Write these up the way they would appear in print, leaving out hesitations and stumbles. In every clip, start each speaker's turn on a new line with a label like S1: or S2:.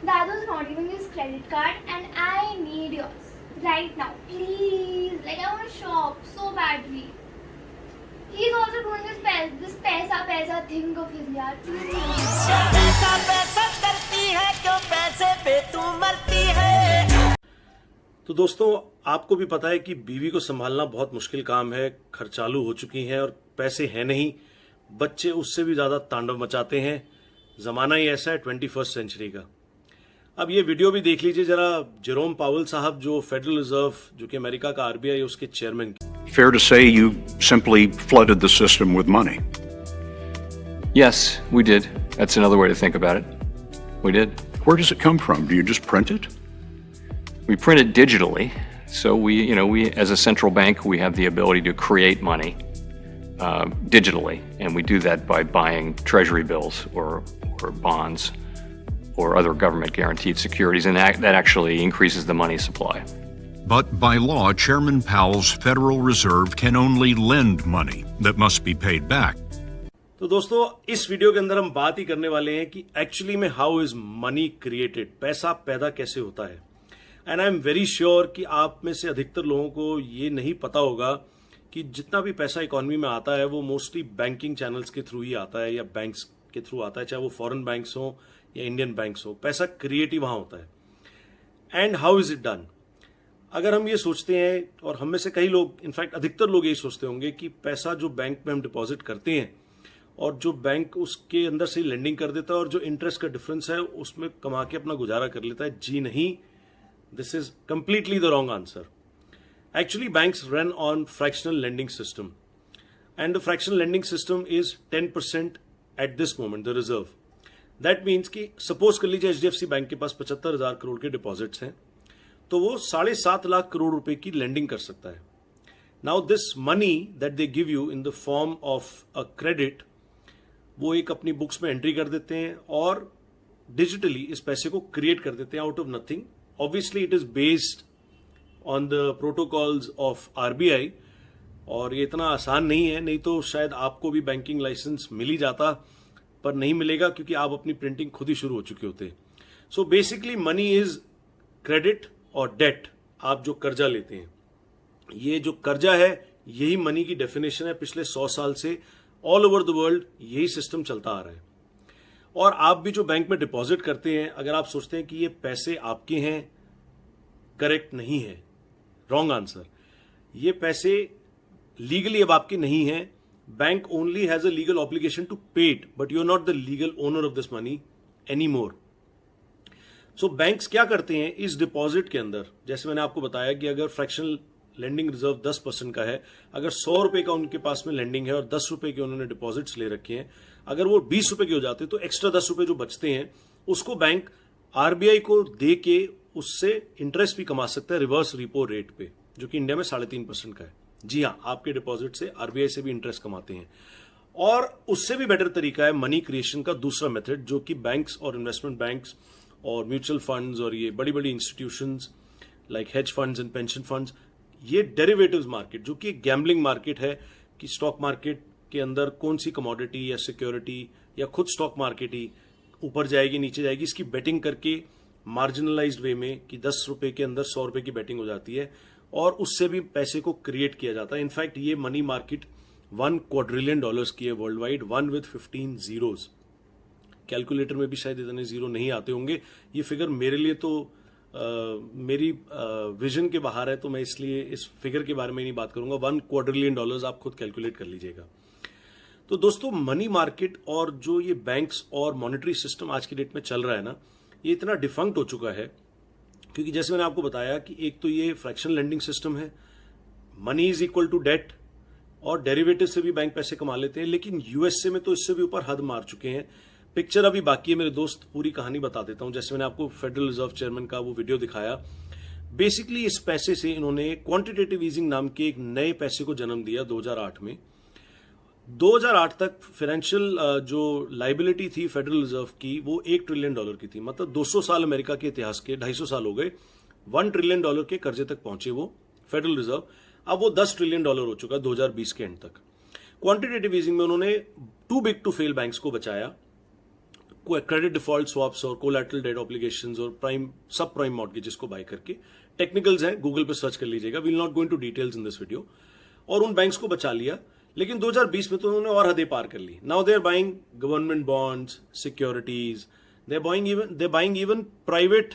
S1: Dadu's not giving his credit card and I need yours right now. Please. Like I want to shop so badly. He's also doing this paisa thing of his yaar.
S2: पैसा करती है क्यों पैसे पे तू मरती है।
S3: तो दोस्तों, आपको भी पता है कि बीवी को संभालना बहुत मुश्किल काम है। खर्चालू हो चुकी हैं और पैसे हैं नहीं। बच्चे उससे भी ज्यादा तांडव मचाते हैं। जमाना ही ऐसा है 21st सेंचुरी का। अब ये वीडियो भी देख लीजिए जरा। जेरोम पावेल साहब, जो फेडरल रिजर्व, जो कि अमेरिका का आरबीआई, उसके chairman.
S4: Fair to say you simply flooded the system with money.
S5: Yes, we did. That's another way to think about it. We did.
S4: Where does it come from? Do you just print it?
S5: We print it digitally. So we as a central bank, we have the ability to create money digitally, and we do that by buying treasury bills or bonds or other government guaranteed securities, and that actually increases the money supply.
S4: But by law, Chairman Powell's Federal Reserve can only lend money that must be paid back.
S3: तो दोस्तों, इस video के अंदर हम बात ही करने वाले हैं कि एक्चुअली में हाउ इज मनी क्रिएटेड, पैसा पैदा कैसे होता है। And I am very sure कि आप में से अधिकतर लोगों को ये नहीं पता होगा कि जितना भी पैसा इकोनॉमी में आता है वो मोस्टली बैंकिंग चैनल्स के थ्रू ही आता है या बैंक्स के थ्रू आता है, चाहे वो फॉरेन बैंक्स हो या इंडियन बैंक्स हो। पैसा क्रिएट ही वहां होता है। And how is it done? अगर हम ये सोचते हैं, और हम में से कई लोग, इनफैक्ट अधिकतर लोग यही सोचते होंगे कि पैसा जो बैंक में हम डिपॉजिट करते हैं और जो बैंक उसके अंदर से लेंडिंग कर देता है और जो इंटरेस्ट का डिफरेंस है उसमें कमा के अपना गुजारा कर लेता है। जी नहीं, this is completely the wrong answer. Actually banks run on fractional lending system and the fractional lending system is 10% at this moment the reserve. That means कि सपोज कर लीजिए HDFC बैंक के पास 75,000 करोड़ के डिपॉजिट्स हैं, तो वो 7.5 लाख करोड़ रुपए की लेंडिंग कर सकता है। Now this money that they give you in the form of a credit, वो एक अपनी बुक्स में एंट्री कर देते हैं और डिजिटली इस पैसे को क्रिएट कर देते हैं out of nothing. Obviously it is based on the protocols of RBI, और ये इतना आसान नहीं है, नहीं तो शायद आपको भी बैंकिंग लाइसेंस मिल ही जाता, पर नहीं मिलेगा क्योंकि आप अपनी प्रिंटिंग खुद ही शुरू हो चुके होते। So basically money is credit और डेट, आप जो कर्जा लेते हैं। ये जो कर्जा है यही मनी की डेफिनेशन है। पिछले 100 साल से ऑल ओवर द वर्ल्ड यही सिस्टम चलता आ रहा है। और आप भी जो बैंक में डिपॉजिट करते हैं, अगर आप सोचते हैं कि ये पैसे आपके हैं, करेक्ट नहीं है, रॉन्ग आंसर। ये पैसे लीगली अब आपके नहीं हैं। Bank only has a legal obligation to pay it, but you are not the legal owner of this money any more. So banks क्या करते हैं इस डिपॉजिट के अंदर, जैसे मैंने आपको बताया कि अगर फ्रैक्शनल लेंडिंग रिजर्व 10% का है, अगर 100 रुपए का उनके पास में लेंडिंग है और 10 रुपए के उन्होंने डिपॉजिट्स ले रखे हैं, अगर वो 20 रुपए के हो जाते तो एक्स्ट्रा 10 रुपए जो बचते हैं उसको बैंक आरबीआई को दे के उससे इंटरेस्ट भी कमा सकता है रिवर्स रिपो रेट पे, जो कि इंडिया में 3.5% का है। जी हाँ, आपके डिपॉजिट से आरबीआई से भी इंटरेस्ट कमाते हैं। और उससे भी बेटर तरीका है मनी क्रिएशन का दूसरा मेथड, जो कि बैंक्स और इन्वेस्टमेंट बैंक्स और म्यूचुअल फंड्स और ये बड़ी बड़ी institutions like hedge funds and pension funds, ये डेरिवेटिव्स मार्केट, जो कि एक गैम्बलिंग मार्केट है कि स्टॉक मार्केट के अंदर कौन सी कमोडिटी या सिक्योरिटी या खुद स्टॉक मार्केट ही ऊपर जाएगी नीचे जाएगी, इसकी बेटिंग करके मार्जिनलाइज्ड वे में कि 10 रुपए के अंदर 100 रुपए की बेटिंग हो जाती है और उससे भी पैसे को क्रिएट किया जाता है। इनफैक्ट ये मनी मार्केट $1 क्वाड्रिलियन की है world wide, 1 with 15 zeros। Calculator में भी शायद इतने जीरो नहीं आते होंगे। ये फिगर मेरे लिए तो मेरी विजन के बाहर है, तो मैं इसलिए इस फिगर के बारे में नहीं बात करूंगा। $1 क्वाड्रिलियन आप खुद कैलकुलेट कर लीजिएगा। तो दोस्तों, मनी मार्केट और जो ये बैंक्स और मॉनेटरी सिस्टम आज की डेट में चल रहा है ना, ये इतना डिफंक्ट हो चुका है क्योंकि जैसे मैंने आपको बताया कि एक तो ये फ्रैक्शनल लेंडिंग सिस्टम है, money is equal to debt, और डेरिवेटिव से भी बैंक पैसे कमा लेते हैं। लेकिन यूएसए में तो इससे भी ऊपर हद मार चुके हैं। पिक्चर अभी बाकी है मेरे दोस्त, पूरी कहानी बता देता हूं। जैसे मैंने आपको फेडरल रिजर्व चेयरमैन का वो वीडियो दिखाया, बेसिकली इस पैसे से इन्होंने क्वांटिटेटिव ईजिंग नाम के एक नए पैसे को जन्म दिया 2008 में। 2008 तक फाइनेंशियल जो लाइबिलिटी थी फेडरल रिजर्व की, वो $1 ट्रिलियन की थी। मतलब 200 साल अमेरिका के इतिहास के, 250 साल हो गए, $1 ट्रिलियन के कर्जे तक पहुंचे वो फेडरल रिजर्व। अब वो $10 ट्रिलियन हो चुका 2020 के एंड तक। क्वांटिटेटिव ईजिंग में उन्होंने too big to fail banks को बचाया, क्रेडिट डिफॉल्ट स्वैप्स और कोलैटरल डेट ऑब्लिगेशंस और प्राइम सब प्राइम मॉर्गेजेस को बाय करके, टेक्निकल्स हैं, गूगल पे सर्च कर लीजिएगा, we will not go into details in this video, और उन बैंक्स को बचा लिया। लेकिन 2020 में तो उन्होंने और हदें पार कर ली। Now they are buying government bonds, securities, they buying even private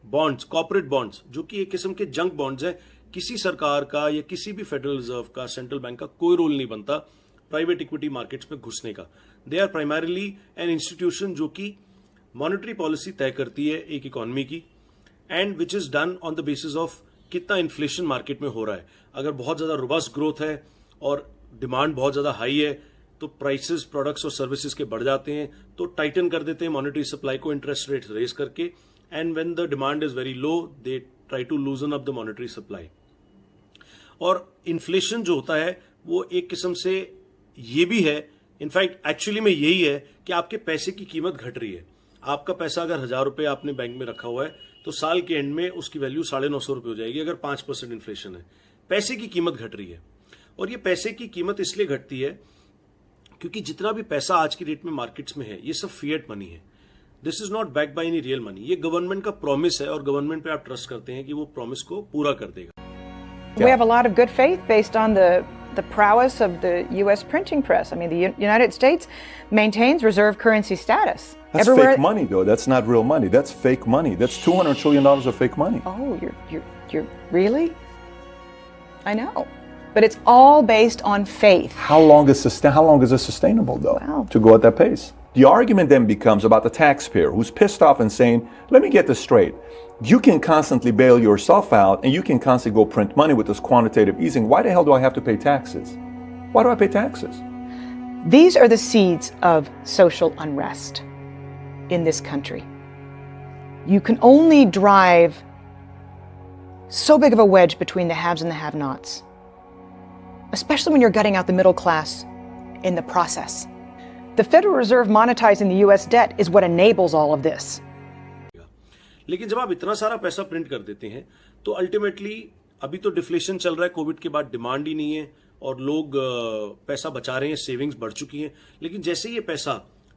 S3: bonds, corporate bonds, जो कि एक किस्म के जंक बॉन्ड्स हैं। किसी सरकार का या किसी भी फेडरल रिजर्व का, सेंट्रल बैंक का कोई रोल नहीं बनता प्राइवेट इक्विटी मार्केट्स में घुसने का। They are primarily an institution जो कि मॉनेटरी पॉलिसी तय करती है एक इकोनॉमी की, and which is done on the basis of कितना इन्फ्लेशन मार्केट में हो रहा है। अगर बहुत ज्यादा रोबस्ट ग्रोथ है और डिमांड बहुत ज्यादा हाई है तो प्राइसेस प्रोडक्ट्स और सर्विसेज के बढ़ जाते हैं, तो टाइटन कर देते हैं मॉनेटरी सप्लाई को इंटरेस्ट रेट रेज करके, and when the demand is very low they try to loosen up the monetary supply. और इन्फ्लेशन जो होता है वो एक किस्म से ये भी है, इनफैक्ट एक्चुअली में यही है कि आपके पैसे की कीमत घट रही है। आपका पैसा अगर 1000 रुपए आपने बैंक में रखा हुआ है तो साल के एंड में उसकी वैल्यू 950 रुपए हो जाएगी अगर 5% इन्फ्लेशन है। पैसे की कीमत घट रही है, और ये पैसे की कीमत इसलिए घटती है क्योंकि जितना भी पैसा आज की डेट में मार्केट्स में है ये सब फिएट मनी है। This is not backed by any real money. ये गवर्नमेंट का प्रॉमिस है और गवर्नमेंट पे आप ट्रस्ट करते हैं कि वो प्रॉमिस को पूरा कर देगा।
S6: We have a lot of good faith based on the prowess of the U.S. printing press. I mean, the United States maintains reserve currency status.
S7: That's
S6: Everywhere.
S7: fake money, though. That's not real money. That's fake money. That's $200 trillion of fake money.
S6: Oh, you're really? I know, but it's all based on faith.
S7: How long is this sustainable, though?
S6: Wow.
S7: To go at that pace. The argument then becomes about the taxpayer who's pissed off and saying, "Let me get this straight. You can constantly bail yourself out, and you can constantly go print money with this quantitative easing. Why the hell do I have to pay taxes? Why do I pay taxes?"
S6: These are the seeds of social unrest in this country. You can only drive so big of a wedge between the haves and the have-nots, especially when you're gutting out the middle class in the process. The Federal Reserve monetizing the U.S. debt is what enables all of this.
S3: लेकिन जब आप इतना सारा पैसा print कर देते हैं तो अल्टीमेटली, अभी तो डिफ्लेशन चल रहा है, कोविड के बाद डिमांड ही नहीं है और लोग पैसा बचा रहे हैं, सेविंग्स बढ़ चुकी हैं। लेकिन जैसे ये पैसा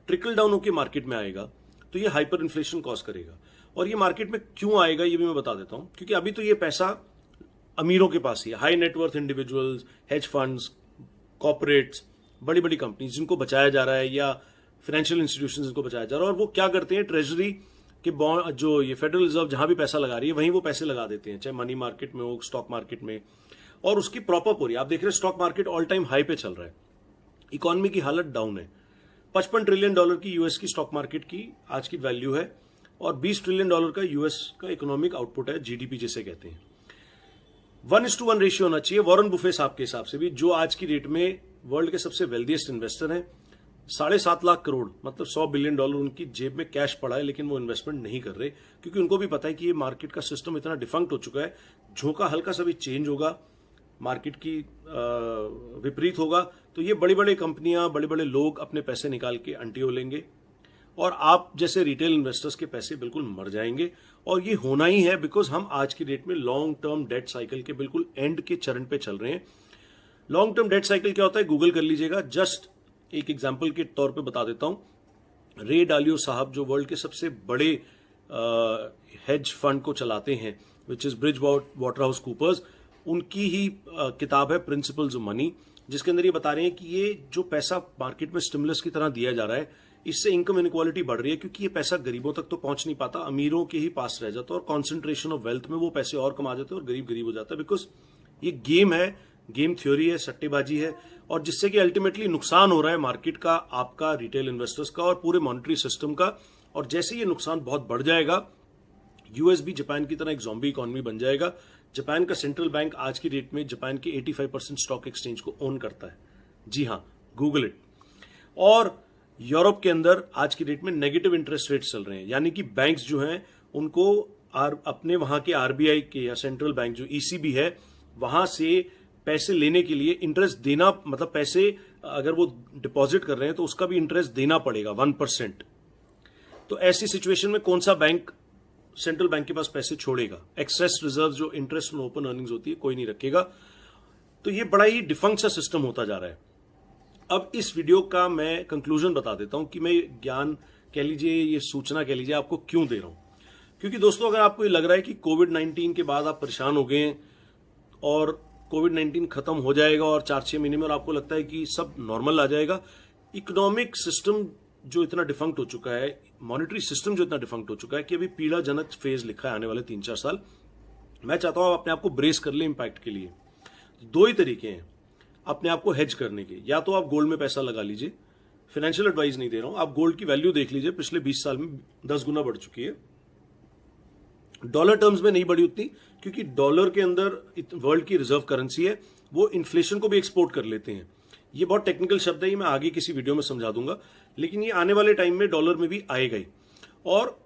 S3: ट्रिकल डाउन होकर मार्केट में आएगा तो ये हाइपर इन्फ्लेशन कॉज करेगा। और ये मार्केट में क्यों आएगा ये भी मैं बता देता हूं, क्योंकि अभी तो ये पैसा अमीरों के पास ही है, high net worth individuals, hedge funds, corporates, बड़ी बड़ी कंपनीज जिनको बचाया जा रहा है, या फाइनेंशियल इंस्टीट्यूशंस जिनको बचाया जा रहा है। और वो क्या करते हैं, ट्रेजरी कि बॉन्ड, जो ये फेडरल रिजर्व जहां भी पैसा लगा रही है वहीं वो पैसे लगा देते हैं, चाहे मनी मार्केट में हो, स्टॉक मार्केट में, और उसकी प्रॉपअप हो रही है। आप देख रहे हैं stock market all time high पे चल रहा है, इकोनॉमी की हालत डाउन है। $55 ट्रिलियन की यूएस की स्टॉक मार्केट की आज की वैल्यू है, और $20 ट्रिलियन का यूएस का इकोनॉमिक आउटपुट है, जीडीपी जिसे कहते हैं। 1:1 रेशियो होना चाहिए। वॉरेन बुफे साहब के हिसाब से भी, जो आज की डेट में वर्ल्ड के सबसे वेल्दिएस्ट इन्वेस्टर हैं, 7.5 लाख करोड़ मतलब $100 बिलियन उनकी जेब में कैश पड़ा है, लेकिन वो इन्वेस्टमेंट नहीं कर रहे क्योंकि उनको भी पता है कि ये मार्केट का सिस्टम इतना डिफंक्ट हो चुका है, झोंका हल्का सा भी चेंज होगा, मार्केट की विपरीत होगा तो ये बड़ी बड़ी कंपनियां, बड़े बड़े लोग अपने पैसे निकाल के अंटियो लेंगे और आप जैसे रिटेल इन्वेस्टर्स के पैसे बिल्कुल मर जाएंगे। और ये होना ही है बिकॉज हम आज की डेट में लॉन्ग टर्म डेट साइकिल के बिल्कुल एंड के चरण पे चल रहे हैं। लॉन्ग टर्म डेट साइकिल क्या होता है, गूगल कर लीजिएगा। जस्ट एक एग्जांपल के तौर पे बता देता हूं। रे डालियो साहब जो वर्ल्ड के सबसे बड़े हेज फंड को चलाते हैं, which is Bridge Water House Coopers, उनकी ही किताब है प्रिंसिपल्स ऑफ मनी, जिसके अंदर ये बता रहे हैं कि ये जो पैसा मार्केट में स्टिमुलस की तरह दिया जा रहा है, इससे इनकम इनक्वालिटी बढ़ रही है क्योंकि ये पैसा गरीबों तक तो पहुंच नहीं पाता, अमीरों के ही पास रह जाता है और कॉन्सेंट्रेशन ऑफ वेल्थ में वो पैसे और कमा जाते हैं और गरीब गरीब हो जाता है। बिकॉज ये गेम है, गेम थ्योरी है, सट्टेबाजी है, और जिससे कि अल्टीमेटली नुकसान हो रहा है मार्केट का, आपका, रिटेल इन्वेस्टर्स का और पूरे मॉनेटरी सिस्टम का। और जैसे ये नुकसान बहुत बढ़ जाएगा, यूएस भी जापान की तरह एक ज़ॉम्बी इकोनॉमी बन जाएगा। जापान का सेंट्रल बैंक आज की डेट में जापान के 85% स्टॉक एक्सचेंज को ओन करता है। जी हां, गूगल इट। और यूरोप के अंदर आज की डेट में नेगेटिव इंटरेस्ट रेट्स चल रहे हैं, यानी कि बैंक्स जो हैं उनको अपने वहां के आरबीआई के या सेंट्रल बैंक जो ईसीबी है वहां से पैसे लेने के लिए इंटरेस्ट देना, मतलब पैसे अगर वो डिपॉजिट कर रहे हैं तो उसका भी इंटरेस्ट देना पड़ेगा 1%। तो ऐसी सिचुएशन में कौन सा बैंक सेंट्रल बैंक के पास पैसे छोड़ेगा? एक्सेस रिजर्व जो इंटरेस्ट ऑन ओपन अर्निंग्स होती है कोई नहीं रखेगा। तो ये बड़ा ही डिफंक्ट सा सिस्टम होता जा रहा है। अब इस वीडियो का मैं कंक्लूजन बता देता हूं कि मैं ज्ञान कह लीजिए, ये सूचना कह लीजिए, आपको क्यों दे रहा हूं। क्योंकि दोस्तों, अगर आपको ये लग रहा है कि कोविड-19 के बाद आप परेशान हो गए हैं और कोविड-19 खत्म हो जाएगा और 4-6 महीने में, और आपको लगता है कि सब नॉर्मल आ जाएगा, इकोनॉमिक सिस्टम जो इतना डिफंक्ट हो चुका है, मॉनेटरी सिस्टम जो इतना डिफंक्ट हो चुका है कि अभी पीड़ाजनक फेज लिखा है आने वाले 3-4 साल। मैं चाहता हूं आप अपने आप को ब्रेस कर ले इम्पैक्ट के लिए। दो ही तरीके हैं अपने आप को हेज करने के। या तो आप गोल्ड में पैसा लगा लीजिए, फाइनेंशियल एडवाइस नहीं दे रहा हूं, आप गोल्ड की वैल्यू देख लीजिए, पिछले 20 साल में 10 गुना बढ़ चुकी है। डॉलर टर्म्स में नहीं बढ़ी उतनी, क्योंकि डॉलर के अंदर वर्ल्ड की रिजर्व करेंसी है, वो इन्फ्लेशन को भी एक्सपोर्ट कर लेते हैं। ये बहुत टेक्निकल शब्द है, ये मैं आगे किसी वीडियो में समझा दूंगा, लेकिन ये आने वाले टाइम में डॉलर में भी आएगा ही, और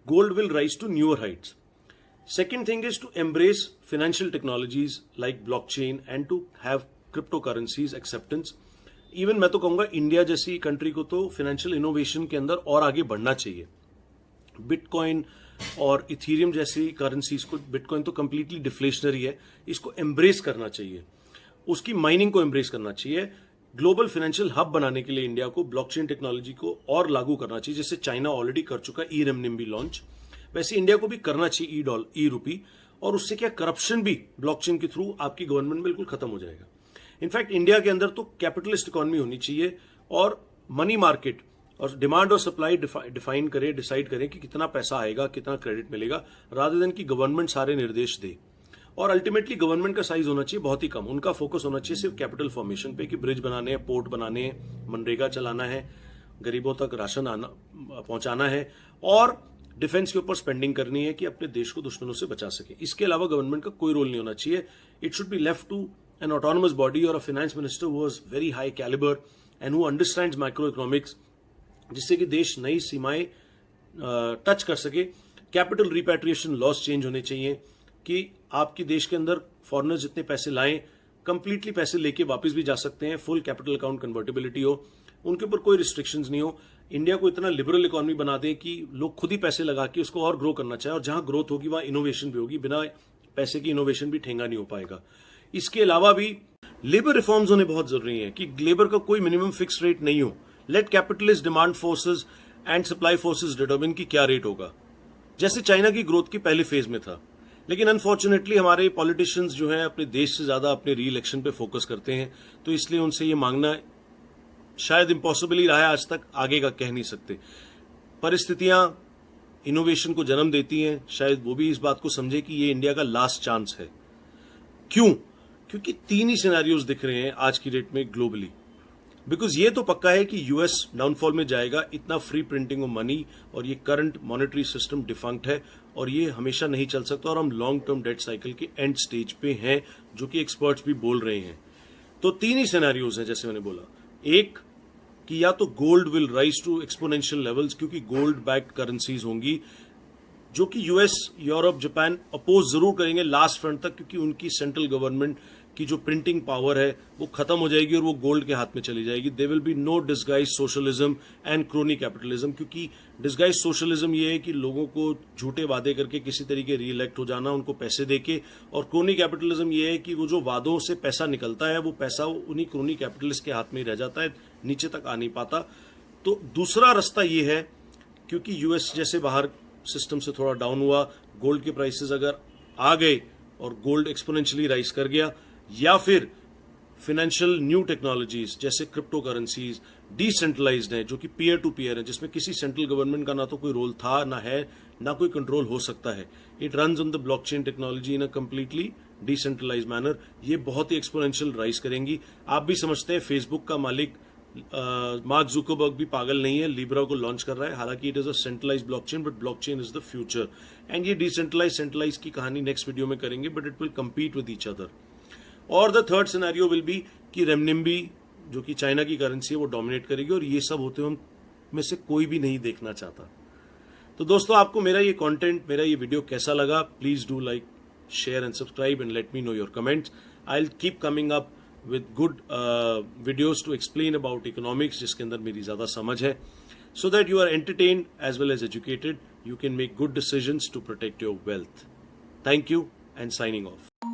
S3: gold will rise to newer heights. Second thing is to embrace financial technologies like blockchain and to have cryptocurrencies acceptance. Even मैं तो कहूंगा इंडिया जैसी कंट्री को तो फाइनेंशियल इनोवेशन के अंदर और आगे बढ़ना चाहिए। बिटकॉइन और इथीरियम जैसी करेंसीज को, बिटकॉइन तो कंप्लीटली डिफ्लेशनरी है, इसको एम्ब्रेस करना चाहिए, उसकी माइनिंग को एम्ब्रेस करना चाहिए। ग्लोबल फाइनेंशियल हब बनाने के लिए इंडिया को ब्लॉकचेन टेक्नोलॉजी को और लागू करना चाहिए, जैसे चाइना ऑलरेडी कर चुका है ई-रेमनिम्बी लॉन्च, वैसे इंडिया को भी करना चाहिए ई रूपी। और उससे क्या, करप्शन भी ब्लॉकचेन के थ्रू आपकी गवर्नमेंट बिल्कुल खत्म हो जाएगा। इनफैक्ट इंडिया के अंदर तो कैपिटलिस्ट इकोनॉमी होनी चाहिए, और मनी मार्केट और डिमांड और सप्लाई डिफाइन करे, डिसाइड करें कि कितना पैसा आएगा, कितना क्रेडिट मिलेगा, रादर देन कि गवर्नमेंट सारे निर्देश दे। और अल्टीमेटली गवर्नमेंट का साइज होना चाहिए बहुत ही कम, उनका फोकस होना चाहिए सिर्फ कैपिटल फॉर्मेशन पे, कि ब्रिज बनाने हैं, पोर्ट बनाने हैं, मनरेगा चलाना है, गरीबों तक राशन पहुंचाना है, और डिफेंस के ऊपर स्पेंडिंग करनी है कि अपने देश को दुश्मनों से बचा सके। इसके अलावा गवर्नमेंट का कोई रोल नहीं होना चाहिए। It should be left to an autonomous body और a finance minister who has very high calibre and who understands micro economics, जिससे कि देश नई सीमाएं टच कर सके। कैपिटल रिपैट्रिएशन लॉस चेंज होने चाहिए कि आपके देश के अंदर फॉरेनर्स जितने पैसे लाएं, कंप्लीटली पैसे लेके वापस भी जा सकते हैं, फुल कैपिटल अकाउंट कन्वर्टेबिलिटी हो, उनके ऊपर कोई रिस्ट्रिक्शंस नहीं हो। इंडिया को इतना लिबरल इकोनॉमी बना दे कि लोग खुद ही पैसे लगा के उसको और ग्रो करना चाहे, और जहां ग्रोथ होगी वहां इनोवेशन भी होगी, बिना पैसे की इनोवेशन भी ठेंगा नहीं हो पाएगा। इसके अलावा भी लेबर रिफॉर्म्स होने बहुत जरूरी है कि लेबर का कोई मिनिमम फिक्स रेट नहीं हो। Let capitalist demand forces and supply forces determine की क्या रेट होगा, जैसे चाइना की ग्रोथ की पहले फेज में था। लेकिन अनफॉर्चुनेटली हमारे पॉलिटिशियंस जो हैं अपने देश से ज्यादा अपने री इलेक्शन पे फोकस करते हैं, तो इसलिए उनसे ये मांगना शायद इम्पॉसिबल ही रहा है आज तक, आगे का कह नहीं सकते। परिस्थितियां इनोवेशन को जन्म देती हैं, शायद वो भी इस बात को समझे कि ये इंडिया का लास्ट चांस है। क्यों? क्योंकि 3 ही सिनेरियोज दिख रहे हैं आज की डेट में ग्लोबली। बिकॉज ये तो पक्का है कि यूएस डाउनफॉल में जाएगा, इतना फ्री प्रिंटिंग ऑफ मनी और ये करंट मॉनेटरी सिस्टम डिफंक्ट है, और ये हमेशा नहीं चल सकता, और हम लॉन्ग टर्म डेट साइकिल के एंड स्टेज पे हैं, जो कि एक्सपर्ट्स भी बोल रहे हैं। तो 3 ही सिनेरियोज हैं, जैसे मैंने बोला। एक कि या तो gold will rise to exponential levels, क्योंकि गोल्ड बैक्ड करेंसीज होंगी, जो कि यूएस, यूरोप, जापान अपोज जरूर करेंगे लास्ट फ्रंट तक, क्योंकि उनकी सेंट्रल गवर्नमेंट की जो प्रिंटिंग पावर है वो खत्म हो जाएगी और वो गोल्ड के हाथ में चली जाएगी। There will be no disguise socialism and crony capitalism, क्योंकि डिस्गाइज सोशलिज्म ये है कि लोगों को झूठे वादे करके किसी तरीके री इलेक्ट हो जाना, उनको पैसे देके, और क्रोनी कैपिटलिज्म ये है कि वो जो वादों से पैसा निकलता है वो पैसा उन्हीं क्रोनी कैपिटलिस्ट के हाथ में ही रह जाता है, नीचे तक आ नहीं पाता। तो दूसरा रास्ता ये है, क्योंकि यूएस जैसे बाहर सिस्टम से थोड़ा डाउन हुआ, गोल्ड के प्राइसेस अगर आ गए और गोल्ड एक्सपोनेंशियली राइज कर गया, या फिर फाइनेंशियल न्यू टेक्नोलॉजीज जैसे क्रिप्टो करेंसीज डिसेंट्रलाइज्ड है, जो कि पीयर टू पीयर है, जिसमें किसी सेंट्रल गवर्नमेंट का ना तो कोई रोल था, ना है, ना कोई कंट्रोल हो सकता है। It runs on the blockchain technology in a completely decentralised manner. ये बहुत ही एक्सपोनेंशियल राइज करेंगी। आप भी समझते हैं फेसबुक का मालिक मार्क जुकरबर्ग भी पागल नहीं है, लिब्रा को लॉन्च कर रहा है। हालांकि it is a centralised blockchain, but blockchain is the future. And ये डिसेंट्रलाइज सेंट्रलाइज की कहानी नेक्स्ट वीडियो में करेंगे, but it will compete with each other. और the third scenario will be कि रेमनिम्बी, जो कि चाइना की करेंसी है, वो डोमिनेट करेगी, और ये सब होते हुए में से कोई भी नहीं देखना चाहता। तो दोस्तों, आपको मेरा ये कंटेंट, मेरा ये वीडियो कैसा लगा? Please do like, share and subscribe and let me know your comments. I will keep coming up with good videos to explain about economics, जिसके अंदर मेरी ज़्यादा समझ है, so that you are entertained as well as educated. You can make good decisions to protect your wealth. Thank you and signing off.